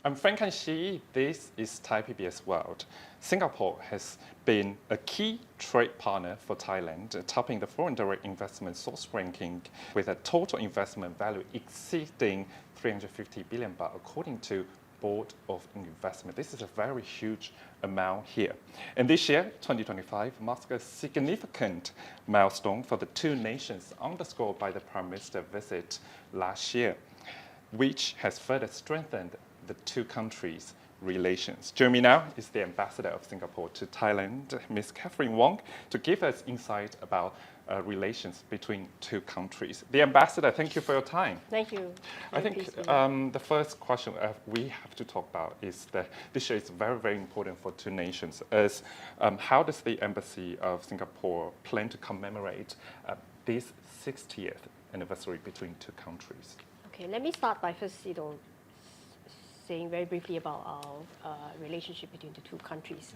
I'm Frank and Shi. This is Thai PBS World. Singapore has been a key trade partner for Thailand, topping the foreign direct investment source ranking with a total investment value exceeding 350 billion baht, according to Board of Investment. This is a very huge amount here. And this year, 2025, marks a significant milestone for the two nations, underscored by the Prime Minister's visit last year, which has further strengthened the two countries' relations. Joining me now is the ambassador of Singapore to Thailand, Ms. Catherine Wong, to give us insight about relations between two countries. The ambassador, thank you for your time. Thank you. I think the first question we have to talk about is that this year is very, very important for two nations. How does the Embassy of Singapore plan to commemorate this 60th anniversary between two countries? Okay, let me start by first, saying very briefly about our relationship between the two countries.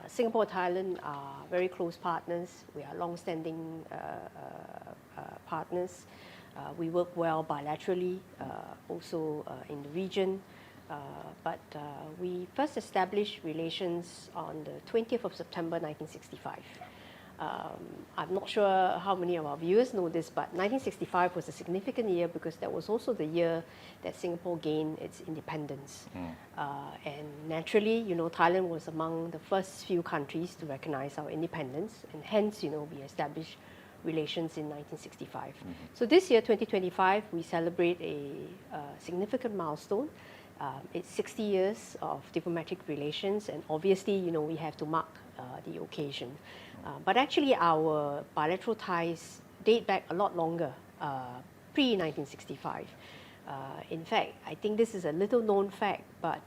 Singapore and Thailand are very close partners. We are long-standing partners. We work well bilaterally, also in the region. But we first established relations on the 20th of September 1965. I'm not sure how many of our viewers know this, but 1965 was a significant year because that was also the year that Singapore gained its independence. And naturally, Thailand was among the first few countries to recognize our independence, and hence, we established relations in 1965. So this year, 2025, we celebrate a significant milestone. It's 60 years of diplomatic relations, and obviously, we have to mark the occasion. But actually, our bilateral ties date back a lot longer, pre-1965. In fact, I think this is a little known fact, but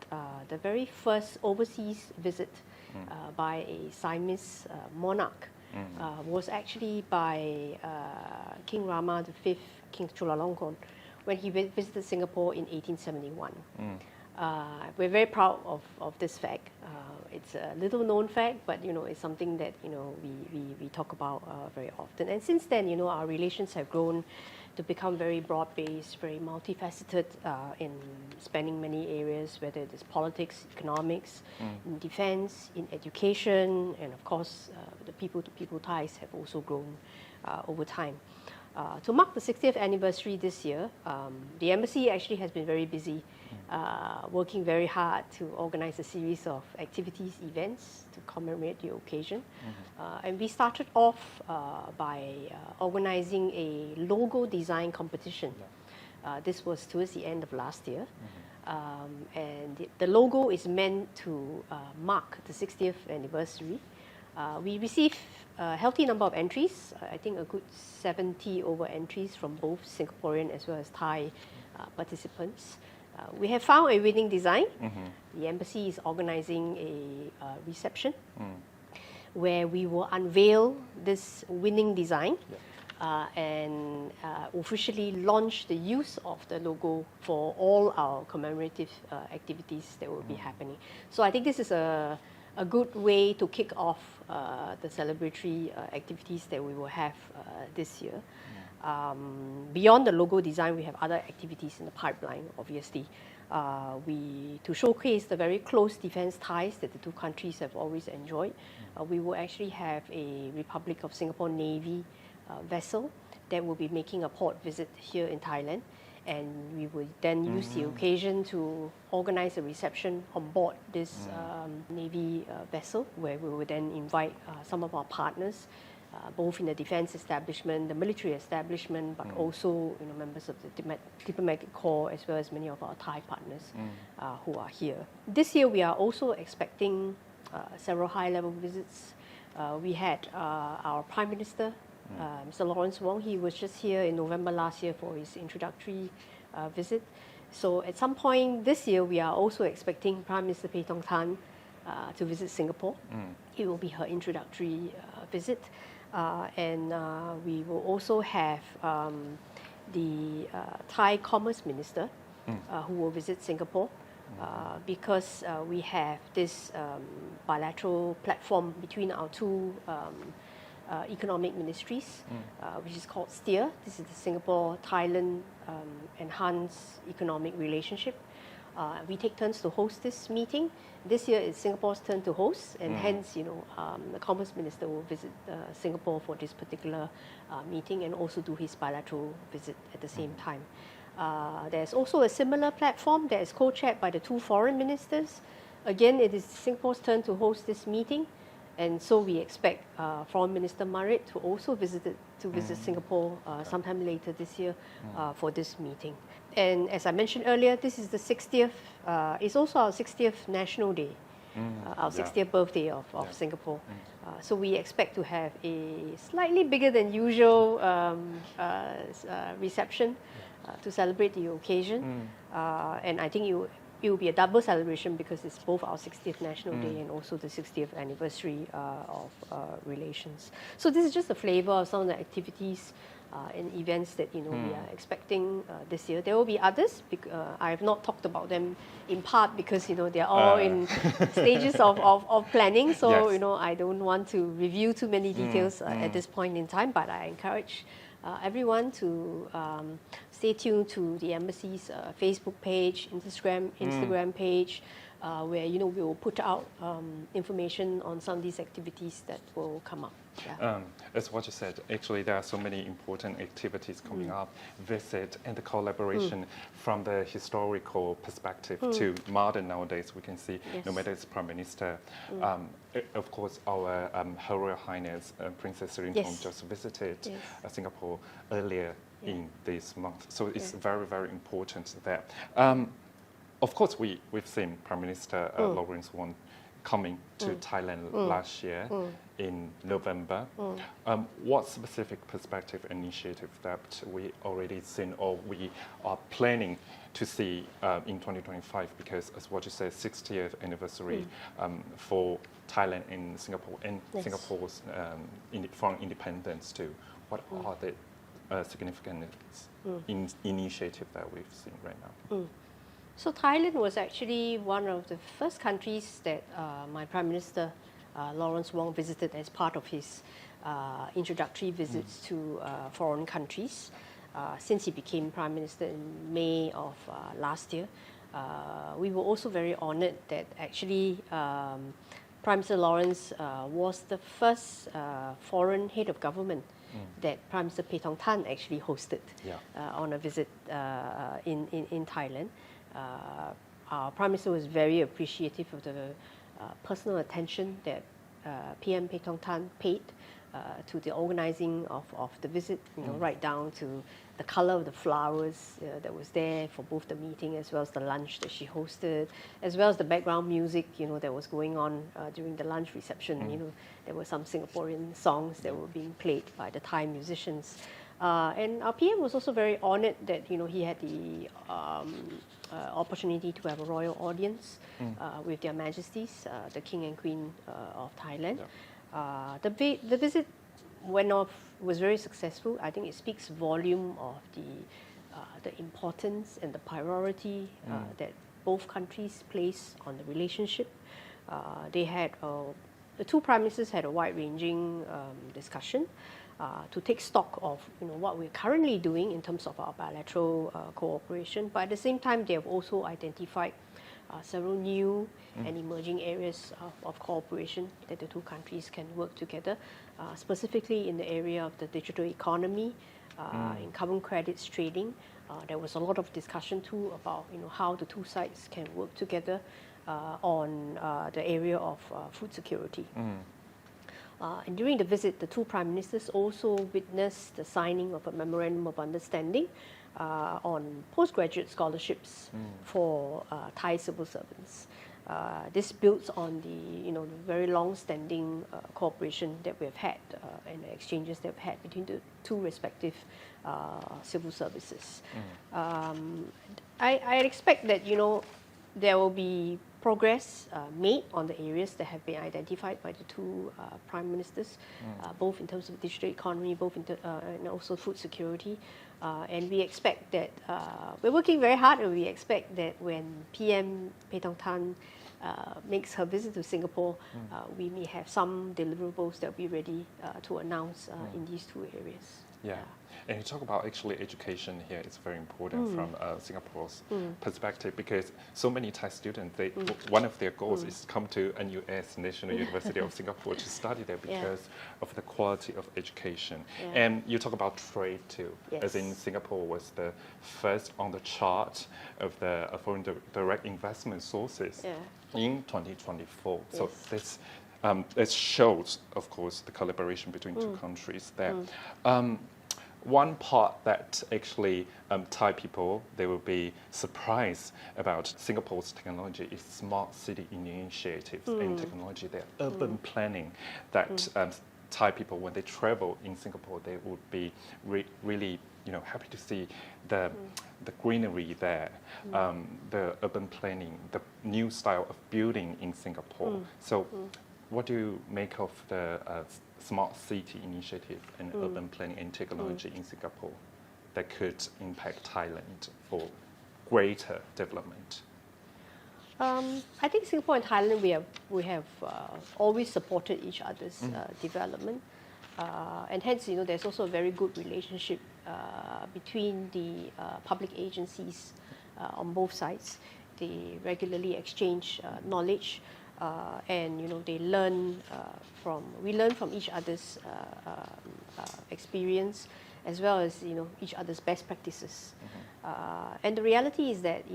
the very first overseas visit by a Siamese monarch was actually by King Rama V, King Chulalongkorn, when he visited Singapore in 1871. We're very proud of this fact. It's a little known fact, but it's something that we talk about very often. And since then, our relations have grown to become very broad-based, very multifaceted in spanning many areas, whether it is politics, economics, in defense, in education, and of course, the people-to-people ties have also grown over time. To mark the 60th anniversary this year, the embassy actually has been very busy, working very hard to organize a series of activities, events to commemorate the occasion. And we started off by organizing a logo design competition. This was towards the end of last year. And the logo is meant to mark the 60th anniversary. We received a healthy number of entries, I think a good 70 over entries from both Singaporean as well as Thai participants. We have found a winning design. The embassy is organizing a reception where we will unveil this winning design and officially launch the use of the logo for all our commemorative activities that will be happening. So I think this is a good way to kick off the celebratory activities that we will have this year. Beyond the logo design, we have other activities in the pipeline, obviously. To showcase the very close defense ties that the two countries have always enjoyed, we will actually have a Republic of Singapore Navy vessel that will be making a port visit here in Thailand. And we will then use the occasion to organize a reception on board this Navy vessel, where we will then invite some of our partners, both in the defense establishment, the military establishment, but also members of the diplomatic corps, as well as many of our Thai partners who are here. This year, we are also expecting several high-level visits. We had our Prime Minister, Mr. Lawrence Wong. He was just here in November last year for his introductory visit. So at some point this year, we are also expecting Prime Minister Phay Tong Tan to visit Singapore. It will be her introductory visit. And we will also have the Thai Commerce Minister who will visit Singapore because we have this bilateral platform between our two economic ministries, which is called STEER. This is the Singapore-Thailand Enhanced Economic Relationship. We take turns to host this meeting. This year it's Singapore's turn to host, and hence, the Commerce Minister will visit Singapore for this particular meeting and also do his bilateral visit at the same time. There's also a similar platform that is co-chaired by the two foreign ministers. Again, it is Singapore's turn to host this meeting, and so we expect Foreign Minister Marit to also visit Singapore sometime later this year for this meeting. And as I mentioned earlier, this is the 60th, it's also our 60th National Day, our 60th birthday of Singapore. So we expect to have a slightly bigger than usual reception to celebrate the occasion. And I think it will be a double celebration because it's both our 60th National Day and also the 60th anniversary of relations. So this is just a flavour of some of the activities and events that we are expecting this year. There will be others. I have not talked about them in part because they are all in stages of planning. So Yes. I don't want to review too many details at this point in time. But I encourage everyone to stay tuned to the embassy's Facebook page, Instagram page, where we will put out information on some of these activities that will come up. Yeah. As what you said, actually there are so many important activities coming up, visit and the collaboration from the historical perspective to modern nowadays. We can see no matter it's Prime Minister, of course our Her Royal Highness Princess Sirintong just visited Singapore earlier in this month. So it's very, very important there. Of course, we've seen Prime Minister Lawrence Wong coming to Thailand last year in November. What specific perspective initiative that we already seen or we are planning to see in 2025? Because as what you said, 60th anniversary for Thailand and Singapore and Singapore's foreign independence too. What are the significant initiative that we've seen right now? So Thailand was actually one of the first countries that my Prime Minister Lawrence Wong visited as part of his introductory visits to foreign countries since he became Prime Minister in May of last year. We were also very honoured that actually Prime Minister Lawrence was the first foreign head of government that Prime Minister Paetongtarn actually hosted on a visit in Thailand. Our Prime Minister was very appreciative of the personal attention that PM Paetongtarn paid to the organising of the visit, right down to the colour of the flowers that was there for both the meeting as well as the lunch that she hosted, as well as the background music, that was going on during the lunch reception. There were some Singaporean songs that were being played by the Thai musicians. And our PM was also very honoured that he had the opportunity to have a royal audience with Their Majesties, the King and Queen of Thailand. The visit was very successful. I think it speaks volume of the importance and the priority that both countries place on the relationship. The two prime ministers had a wide-ranging discussion to take stock of what we're currently doing in terms of our bilateral cooperation. But at the same time, they have also identified several new and emerging areas of cooperation that the two countries can work together, specifically in the area of the digital economy, in carbon credits trading. There was a lot of discussion too about how the two sides can work together on the area of food security. And during the visit, the two prime ministers also witnessed the signing of a memorandum of understanding on postgraduate scholarships for Thai civil servants. This builds on the very long-standing cooperation that we've had and the exchanges that we've had between the two respective civil services. I expect that there will be progress made on the areas that have been identified by the two prime ministers, both in terms of digital economy, and also food security. And we expect that we're working very hard, and we expect that when PM Paetongtarn makes her visit to Singapore, we may have some deliverables that will be ready to announce in these two areas. Yeah. And you talk about actually education here is very important from Singapore's perspective, because so many Thai students, one of their goals is to come to NUS, National University of Singapore, to study there because of the quality of education. And you talk about trade too, as in Singapore was the first on the chart of the foreign direct investment sources in 2024. So this shows, of course, the collaboration between two countries there. One part that actually Thai people, they will be surprised about Singapore's technology is smart city initiatives and technology, the urban planning that Thai people, when they travel in Singapore, they would be really happy to see the greenery there, the urban planning, the new style of building in Singapore. So what do you make of the smart city initiative and urban planning and technology in Singapore that could impact Thailand for greater development? I think Singapore and Thailand, we have always supported each other's development, and hence there's also a very good relationship between the public agencies on both sides. They regularly exchange knowledge. And they learn we learn from each other's experience, as well as each other's best practices. And the reality is that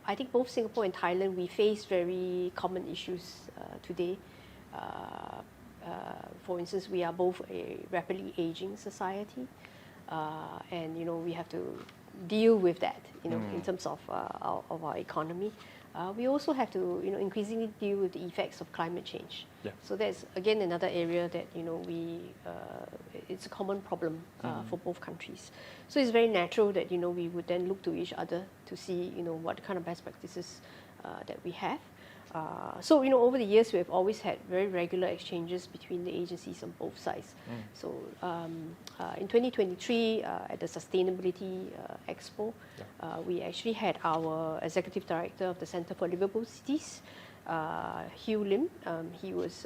I think both Singapore and Thailand, we face very common issues today. For instance, we are both a rapidly aging society, and we have to deal with that in terms of our economy. We also have to, increasingly deal with the effects of climate change. So that's again another area that it's a common problem for both countries. So it's very natural that we would then look to each other to see what kind of best practices that we have. So over the years we have always had very regular exchanges between the agencies on both sides. So in 2023 at the Sustainability Expo, we actually had our Executive Director of the Centre for Livable Cities, Hugh Lim. He was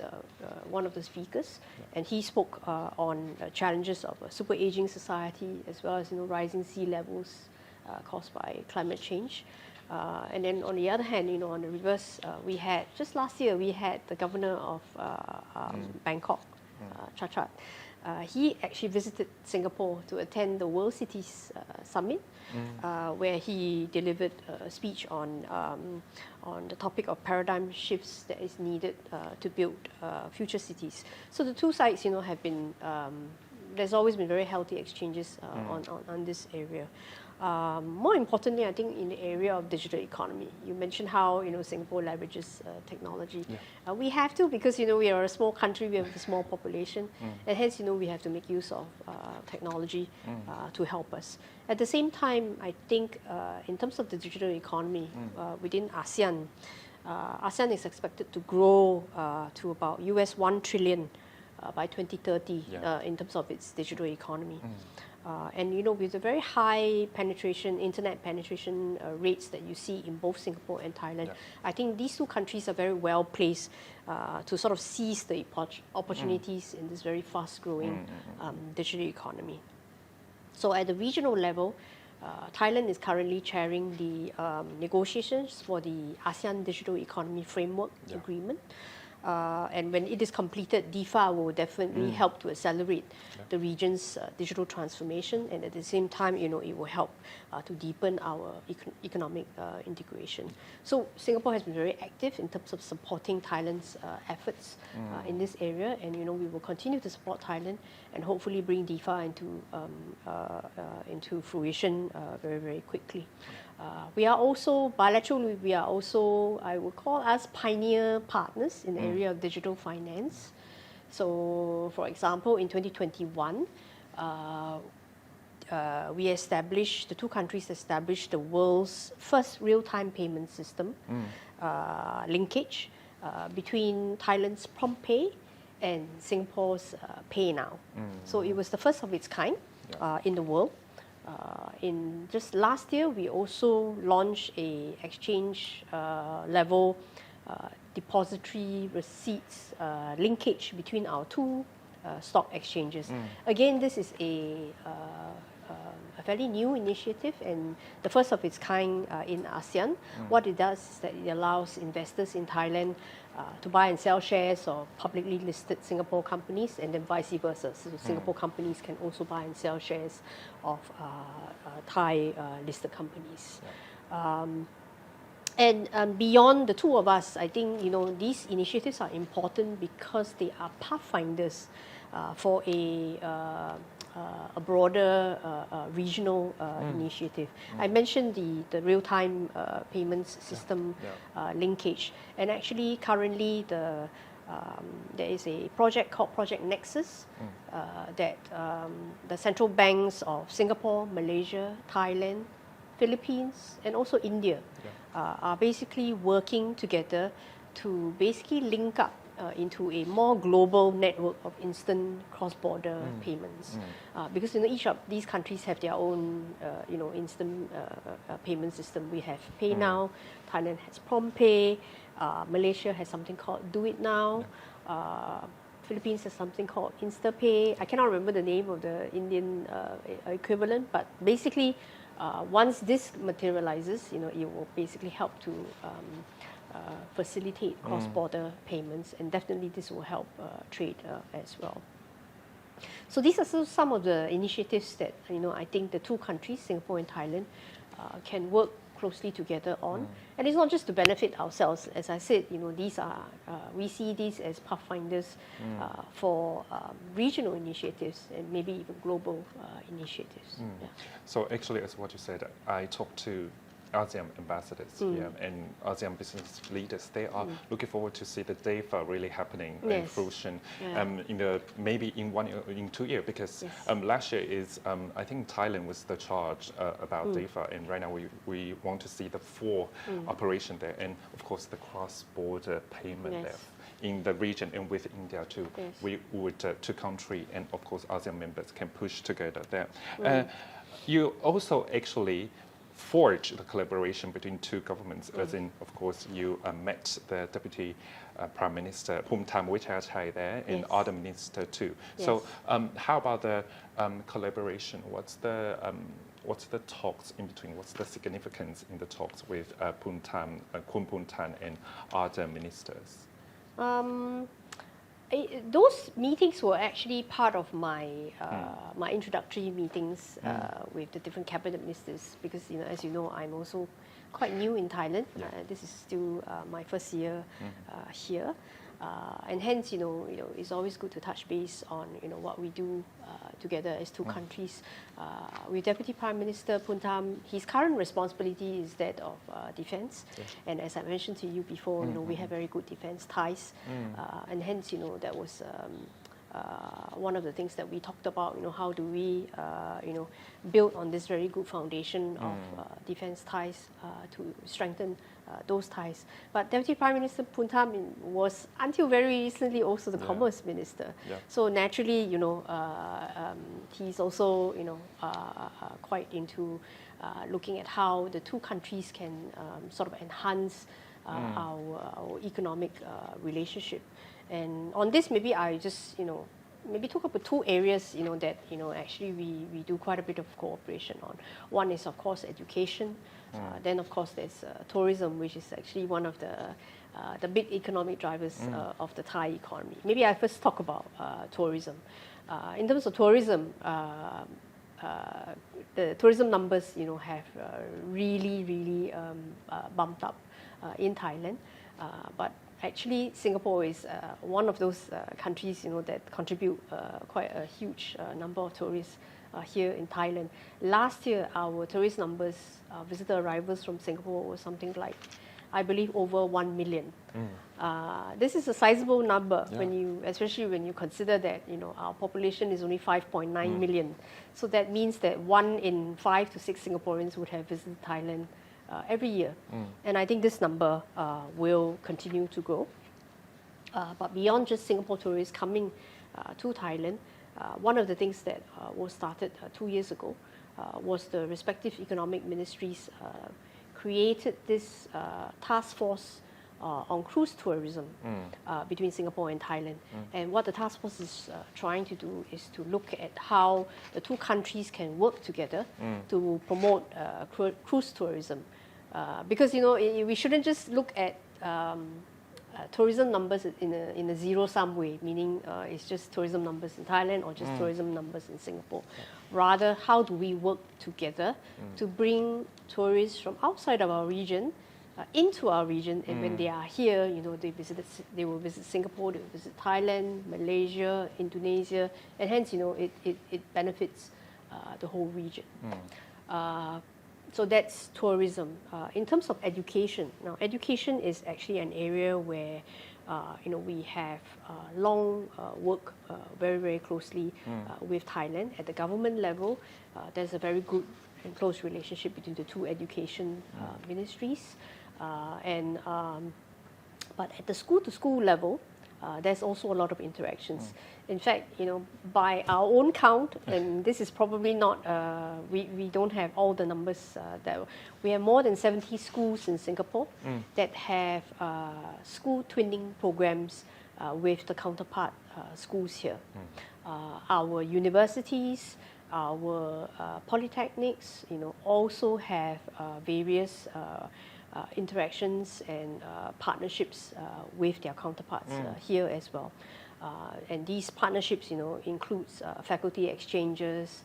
one of the speakers, and he spoke on challenges of a super aging society, as well as rising sea levels caused by climate change. And then on the other hand, on the reverse, we had, just last year, we had the governor of Bangkok, Chachat. He actually visited Singapore to attend the World Cities Summit, where he delivered a speech on the topic of paradigm shifts that is needed to build future cities. So the two sides, have been, there's always been very healthy exchanges on this area. More importantly, I think in the area of digital economy, you mentioned how Singapore leverages technology. We have to, because we are a small country, we have a small population, and hence we have to make use of technology to help us. At the same time, I think in terms of the digital economy within ASEAN, ASEAN is expected to grow to about $1 trillion by 2030 in terms of its digital economy. And with the very high penetration, internet penetration rates that you see in both Singapore and Thailand, I think these two countries are very well placed to sort of seize the opportunities in this very fast-growing digital economy. So at the regional level, Thailand is currently chairing the negotiations for the ASEAN Digital Economy Framework Agreement. And when it is completed, DIFA will definitely help to accelerate the region's digital transformation, and at the same time, it will help to deepen our economic integration. So Singapore has been very active in terms of supporting Thailand's efforts in this area, and we will continue to support Thailand and hopefully bring DIFA into fruition very, very quickly. We are also bilaterally. We are also, I would call us pioneer partners in the area of digital finance. So, for example, in 2021, the two countries established the world's first real-time payment system linkage between Thailand's PromptPay and Singapore's PayNow. So it was the first of its kind in the world. In just last year, we also launched a exchange level depository receipts linkage between our two stock exchanges. Again, this is a fairly new initiative and the first of its kind in ASEAN. What it does is that it allows investors in Thailand to buy and sell shares of publicly listed Singapore companies, and then vice versa. So Singapore companies can also buy and sell shares of Thai listed companies. And beyond the two of us, I think these initiatives are important because they are pathfinders for a broader regional initiative. I mentioned the real-time payments system linkage, and actually currently there is a project called Project Nexus that the central banks of Singapore, Malaysia, Thailand, Philippines, and also India are basically working together to basically link up into a more global network of instant cross-border payments, because each of these countries have their own instant payment system. We have PayNow, Thailand has PromptPay, Malaysia has something called Do It Now, Philippines has something called InstaPay. I cannot remember the name of the Indian equivalent, but basically once this materializes, it will basically help to facilitate cross-border payments, and definitely this will help trade as well. So these are some of the initiatives that I think the two countries, Singapore and Thailand, can work closely together on. And it's not just to benefit ourselves. As I said, these are we see these as pathfinders for regional initiatives and maybe even global initiatives. So actually, as what you said, I talked to ASEAN ambassadors here and ASEAN business leaders. They are looking forward to see the DAFA really happening in fruition maybe in 2 years, because last year is I think Thailand was the charge about DAFA, and right now we want to see the full operation there, and of course the cross-border payment there in the region and with India too. We would two countries and of course ASEAN members can push together there. You also actually forge the collaboration between two governments, as in, of course, you met the Deputy Prime Minister Phumtham Wechayachai there, and other minister too. So how about the collaboration? What's the talks in between? What's the significance in the talks with Kun Phumtham and other ministers? Those meetings were actually part of my my introductory meetings with the different cabinet ministers, because as you know, I'm also quite new in Thailand. This is still my first year here, and hence it's always good to touch base on what we do together as two countries. With Deputy Prime Minister Phumtham, his current responsibility is that of defence, and as I mentioned to you before, we have very good defence ties, and hence that was one of the things that we talked about. How do we build on this very good foundation of defence ties to strengthen those ties. But Deputy Prime Minister Phumtham was until very recently also the Commerce Minister. So naturally, he's also quite into looking at how the two countries can sort of enhance our economic relationship. And on this, maybe I just maybe talk about two areas that actually we do quite a bit of cooperation on. One is of course education. Then of course there's tourism, which is actually one of the big economic drivers of the Thai economy. Maybe I first talk about tourism. In terms of tourism, the tourism numbers have really bumped up in Thailand, but actually Singapore is one of those countries that contribute quite a huge number of tourists here in Thailand. Last year, our tourist numbers, visitor arrivals from Singapore was something like, I believe, over 1 million. This is a sizable number especially when you consider that our population is only 5.9 million. So that means that 1 in 5 to 6 Singaporeans would have visited Thailand every year. And I think this number will continue to grow. But beyond just Singapore tourists coming to Thailand, one of the things that was started 2 years ago was the respective economic ministries created this task force on cruise tourism between Singapore and Thailand. And what the task force is trying to do is to look at how the two countries can work together to promote cruise tourism. Because we shouldn't just look at tourism numbers in a zero-sum way, meaning it's just tourism numbers in Thailand or just tourism numbers in Singapore. Rather, how do we work together to bring tourists from outside of our region into our region, and when they are here, they will visit Singapore, they will visit Thailand, Malaysia, Indonesia, and hence, it benefits the whole region. So that's tourism. In terms of education, now education is actually an area where we have long work very, very closely with Thailand. At the government level, there's a very good and close relationship between the two education ministries. But at the school-to-school level, there's also a lot of interactions. In fact, by our own count, and this is probably not, we don't have all the numbers, that we have more than 70 schools in Singapore that have school twinning programs with the counterpart schools here. Our universities, our polytechnics, also have various interactions and partnerships with their counterparts here as well. And these partnerships, includes faculty exchanges,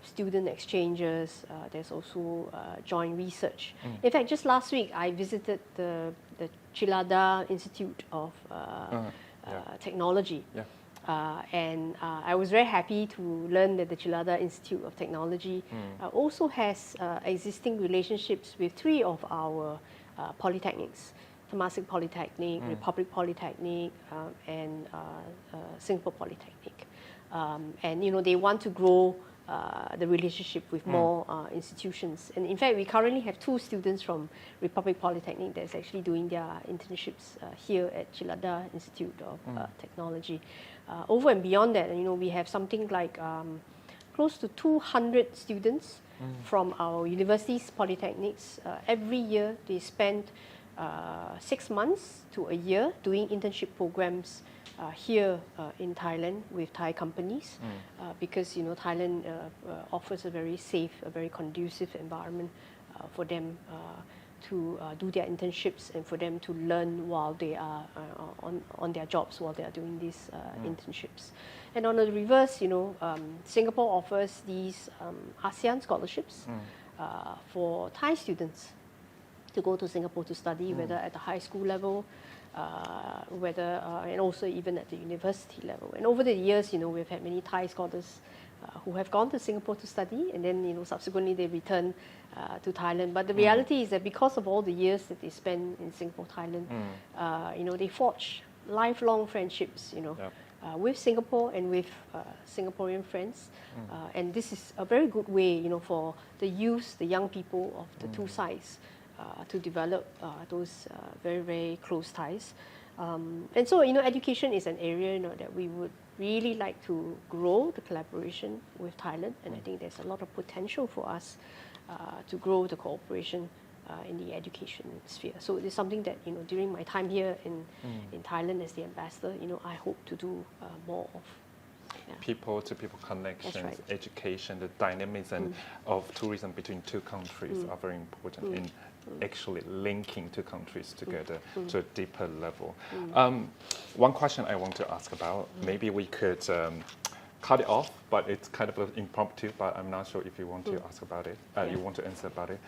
student exchanges. There's also joint research. In fact, just last week, I visited the Chilada Institute of Technology. And I was very happy to learn that the Chilada Institute of Technology also has existing relationships with 3 of our polytechnics: Temasek Polytechnic, Republic Polytechnic, and Singapore Polytechnic. And they want to grow the relationship with more institutions. And in fact, we currently have 2 students from Republic Polytechnic that's actually doing their internships here at Chilada Institute of Technology. Over and beyond that, we have something like close to 200 students from our universities, polytechnics. Every year, they spend 6 months to a year doing internship programs here in Thailand with Thai companies, because Thailand offers a very safe, a very conducive environment for them to do their internships and for them to learn while they are on their jobs while they are doing these internships. And on the reverse, Singapore offers these ASEAN scholarships for Thai students to go to Singapore to study, whether at the high school level, and also even at the university level. And over the years, we've had many Thai scholars who have gone to Singapore to study, and then subsequently they return to Thailand. But the reality is that because of all the years that they spend in Singapore, Thailand, they forge lifelong friendships, with Singapore and with Singaporean friends. And this is a very good way, for the youth, the young people of the two sides to develop those very, very close ties. And so, education is an area, that we would really like to grow the collaboration with Thailand. And I think there's a lot of potential for us to grow the cooperation in the education sphere. So it's something that, during my time here in Thailand as the ambassador, I hope to do more of. Yeah. People-to-people connections, That's right. Education, the dynamism of tourism between two countries are very important in actually linking two countries together to a deeper level. One question I want to ask about, maybe we could cut it off, but it's kind of impromptu, but I'm not sure if you want to ask about it, you want to answer about it.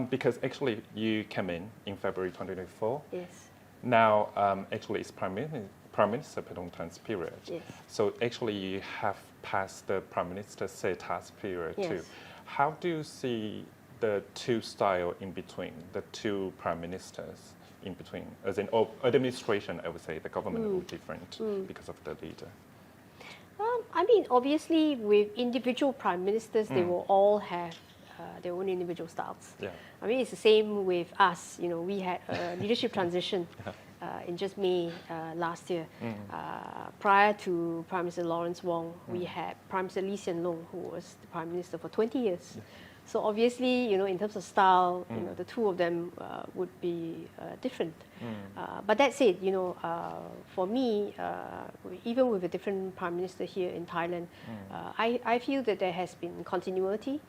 Because actually you came in February 2024. Yes. Now, actually it's Prime Minister Pedongtan's period. Yes. So actually you have passed the Prime Minister's task period too. How do you see the two styles in between, the two Prime Ministers in between? As in administration, I would say the government will be different because of the leader. Obviously with individual Prime Ministers, they will all have their own individual styles. Yeah. It's the same with us. We had a leadership transition in just May last year. Prior to Prime Minister Lawrence Wong, we had Prime Minister Lee Hsien Loong, who was the Prime Minister for 20 years. So obviously, in terms of style, the two of them would be different. But that said, for me, even with a different prime minister here in Thailand, I feel that there has been continuity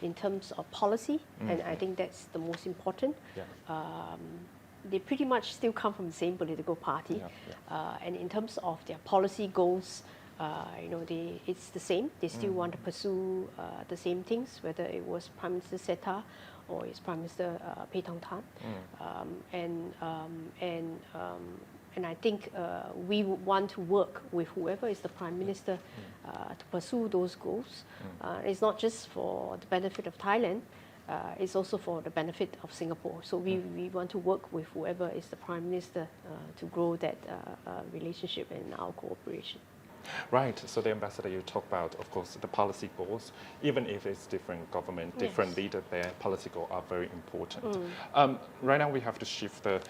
in terms of policy, and I think that's the most important. They pretty much still come from the same political party, and in terms of their policy goals, it's the same. They still want to pursue the same things, whether it was Prime Minister Seta or it's Prime Minister Phay Thong Tan. And I think we would want to work with whoever is the Prime Minister to pursue those goals. It's not just for the benefit of Thailand, it's also for the benefit of Singapore. So we want to work with whoever is the Prime Minister to grow that relationship and our cooperation. Right. So the ambassador, you talk about, of course, the policy goals. Even if it's different government, different leader, their policy goals are very important. Right now, we have to shift the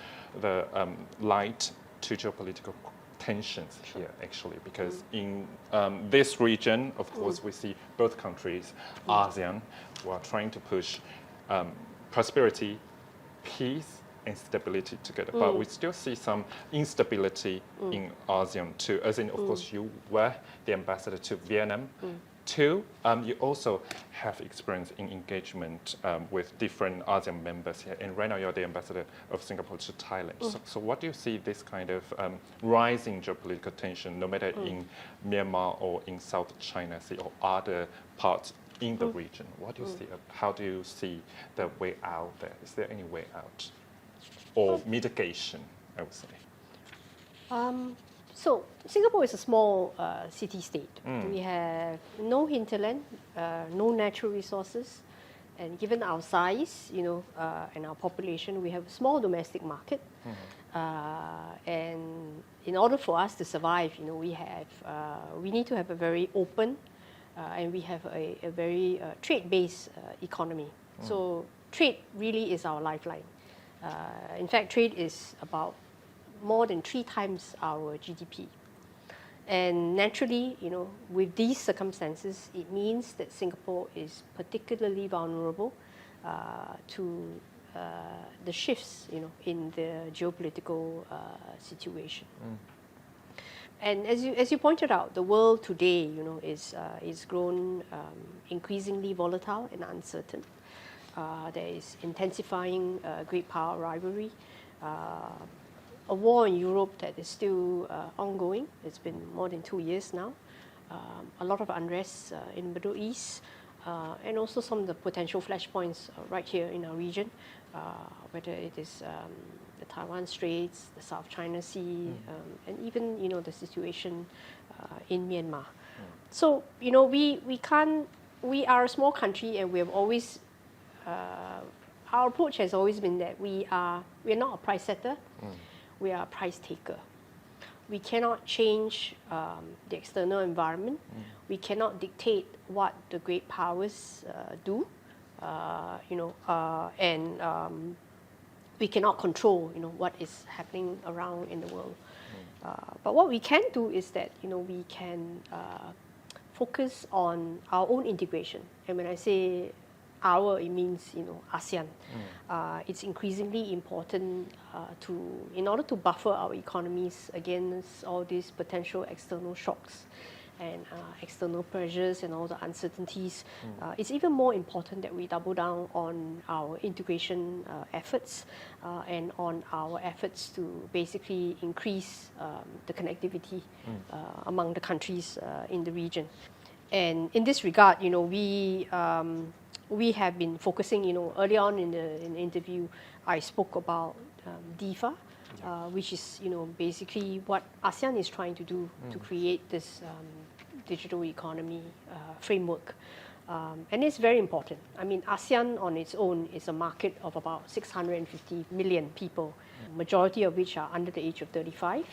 light to geopolitical tensions here, actually, because in this region, of course, we see both countries, ASEAN, who are trying to push prosperity, peace, and stability together. But we still see some instability in ASEAN too. As in, of course, you were the ambassador to Vietnam. Two, you also have experience in engagement with different ASEAN members here. And right now, you're the ambassador of Singapore to Thailand. So what do you see this kind of rising geopolitical tension, no matter in Myanmar or in South China Sea or other parts in the region? What do you see? How do you see the way out there? Is there any way out? Or mitigation, I would say. So Singapore is a small city-state. We have no hinterland, no natural resources, and given our size, and our population, we have a small domestic market. And in order for us to survive, we need to have a very open, and we have a very trade-based economy. So trade really is our lifeline. In fact, trade is about more than 3 times our GDP. And naturally, with these circumstances, it means that Singapore is particularly vulnerable to the shifts, in the geopolitical situation. And as you pointed out, the world today, is grown increasingly volatile and uncertain. There is intensifying great power rivalry, a war in Europe that is still ongoing. It's been more than 2 years now. A lot of unrest in the Middle East, and also some of the potential flashpoints right here in our region, whether it is the Taiwan Straits, the South China Sea, and even the situation in Myanmar. So we are a small country, and we have always. Our approach has always been that we're not a price setter, we are a price taker. We cannot change the external environment. We cannot dictate what the great powers do, and we cannot control, what is happening around in the world. But what we can do is that, we can focus on our own integration. And when I say our, it means ASEAN. It's increasingly important in order to buffer our economies against all these potential external shocks and external pressures and all the uncertainties. It's even more important that we double down on our integration efforts and on our efforts to basically increase the connectivity among the countries in the region. And in this regard, we have been focusing, early on in the interview, I spoke about DIFA, which is, basically what ASEAN is trying to do to create this digital economy framework. And it's very important. I mean, ASEAN on its own is a market of about 650 million people, majority of which are under the age of 35.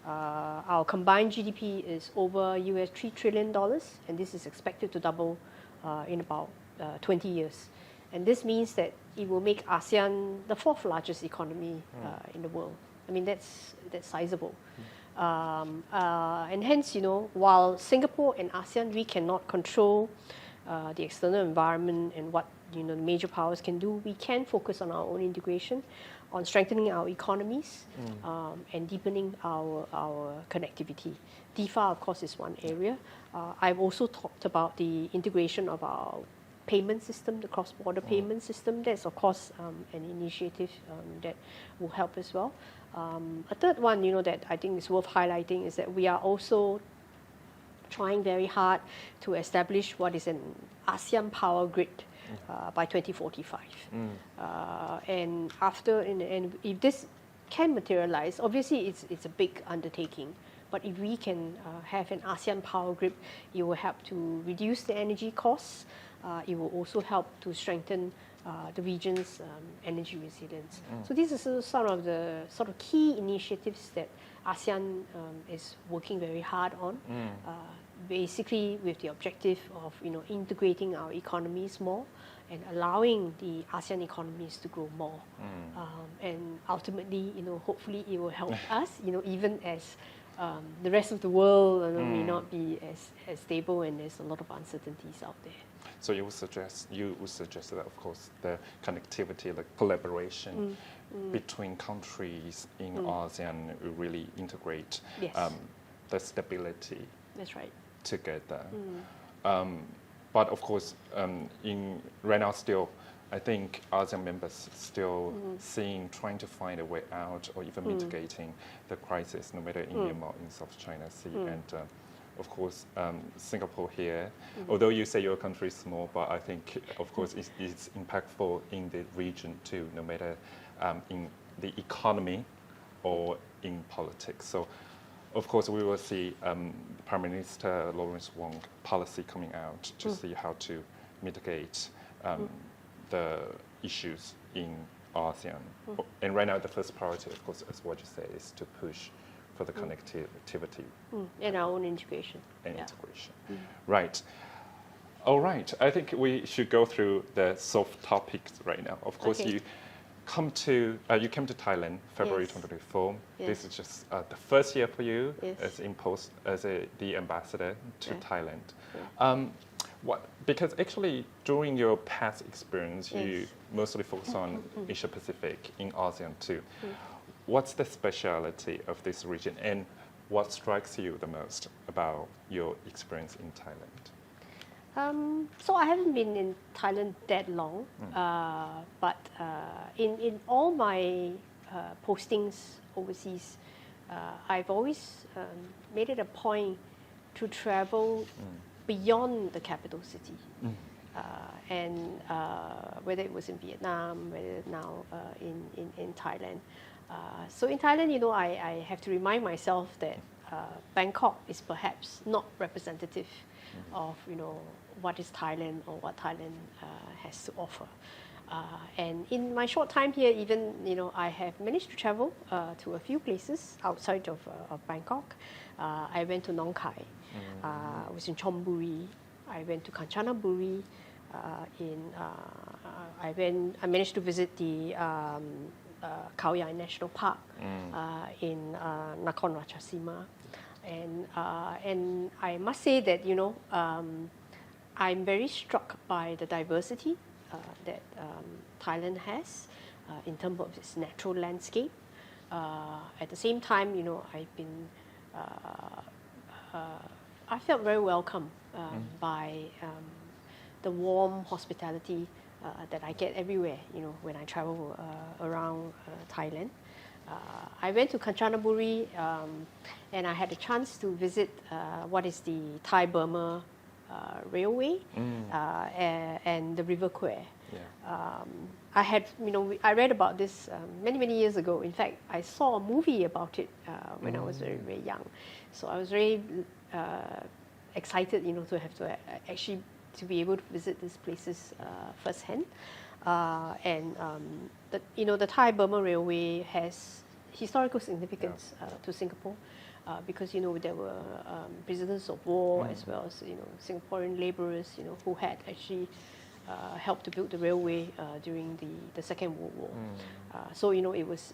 Our combined GDP is over $3 trillion, and this is expected to double in about 20 years. And this means that it will make ASEAN the 4th largest economy in the world. I mean, that's sizable. And hence, while Singapore and ASEAN, we cannot control the external environment and what the major powers can do, we can focus on our own integration, on strengthening our economies, and deepening our connectivity. DIFA, of course, is one area. I've also talked about the integration of our payment system, the cross-border payment system. That's, of course, an initiative that will help as well. A third one, that I think is worth highlighting is that we are also trying very hard to establish what is an ASEAN power grid by 2045. And if this can materialize, obviously it's a big undertaking. But if we can have an ASEAN power grid, it will help to reduce the energy costs. It will also help to strengthen the region's energy resilience. So these are some of the sort of key initiatives that ASEAN is working very hard on, basically with the objective of integrating our economies more and allowing the ASEAN economies to grow more. And ultimately, hopefully it will help us, even as the rest of the world may not be as stable and there's a lot of uncertainties out there. So you would suggest that, of course, the connectivity, the collaboration between countries in ASEAN will really integrate the stability. That's right. Together. But of course, right now still, I think ASEAN members still trying to find a way out or even mitigating the crisis, no matter in Myanmar or in South China Sea. And of course, Singapore here, although you say your country is small, but I think, of course, it's impactful in the region too, no matter in the economy or in politics. So, of course, we will see Prime Minister Lawrence Wong policy coming out to see how to mitigate the issues in ASEAN. And right now, the first priority, of course, as what you say, is to push for the connectivity. And our own integration. And integration. Right. All right. I think we should go through the soft topics right now. Of course, you came to Thailand February 2024. Yes. This is just the first year for you Yes. as the ambassador to Thailand. Yeah. Because actually during your past experience, you mostly focus on Asia Pacific in ASEAN too. What's the speciality of this region, and what strikes you the most about your experience in Thailand? So I haven't been in Thailand that long, but in all my postings overseas, I've always made it a point to travel beyond the capital city. And whether it was in Vietnam, whether now in Thailand. So in Thailand, I have to remind myself that Bangkok is perhaps not representative of what is Thailand or what Thailand has to offer. And in my short time here, even I have managed to travel to a few places outside of Bangkok. I went to Nong Khai. I was in Chonburi. I went to Kanchanaburi. I managed to visit the Khao Yai National Park in Nakhon Ratchasima. And I must say that I'm very struck by the diversity that Thailand has in terms of its natural landscape. At the same time, I've been I felt very welcome by the warm hospitality that I get everywhere, when I travel around Thailand. I went to Kanchanaburi and I had a chance to visit what is the Thai-Burma railway and the River Kwe. I read about this many years ago. In fact, I saw a movie about it when I was very, very young. So I was very excited, to have to actually to be able to visit these places firsthand. The Thai-Burma railway has historical significance to Singapore. Because there were prisoners of war as well as Singaporean labourers who had actually helped to build the railway during the Second World War. So it was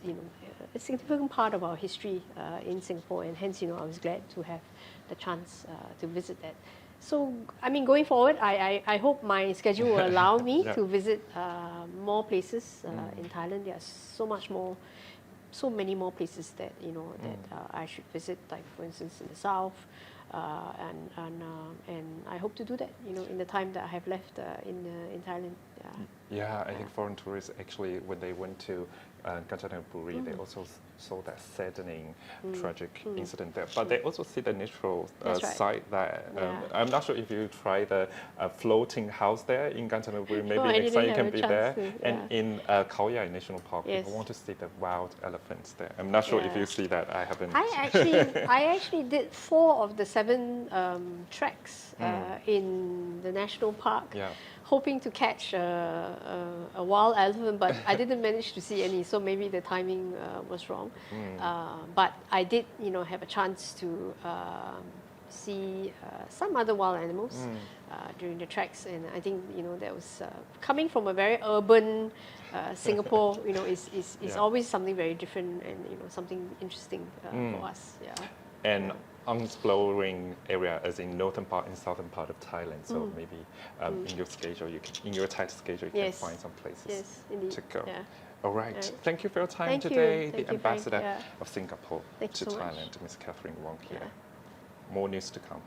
a significant part of our history in Singapore, and hence I was glad to have the chance to visit that. So, I mean, going forward, I hope my schedule will allow me Yeah. to visit more places in Thailand. There are so many more places that that I should visit. Like for instance, in the south, and I hope to do that. In the time that I have left in Thailand. Yeah, I think foreign tourists actually, when they went to Kanchanaburi, they also saw that saddening, tragic incident there. But they also see the natural That's right. side there. Yeah. I'm not sure if you try the floating house there in Kanchanaburi. Maybe I next time you didn't can have be a there. chance to, And in Khao Yai National Park, Yes. people want to see the wild elephants there. I'm not sure if Yeah. you see that. I haven't. I actually did 4 of the 7 treks in the national park, Yeah. hoping to catch a wild elephant, but I didn't manage to see any. So maybe the timing was wrong. But I did, have a chance to see some other wild animals during the treks, and I think that was coming from a very urban Singapore. Is Yeah. always something very different, and something interesting for us. Yeah. And unexploring area as in northern part and southern part of Thailand. So maybe in your schedule, in your tight schedule, you Yes. can find some places Yes, indeed. to go. Yeah. All right. Right. Thank you for your time Thank you. today, Thank the you, Frank. ambassador Yeah. of Singapore Thank you to so much. Thailand, Ms. Catherine Wong here. Yeah. More news to come.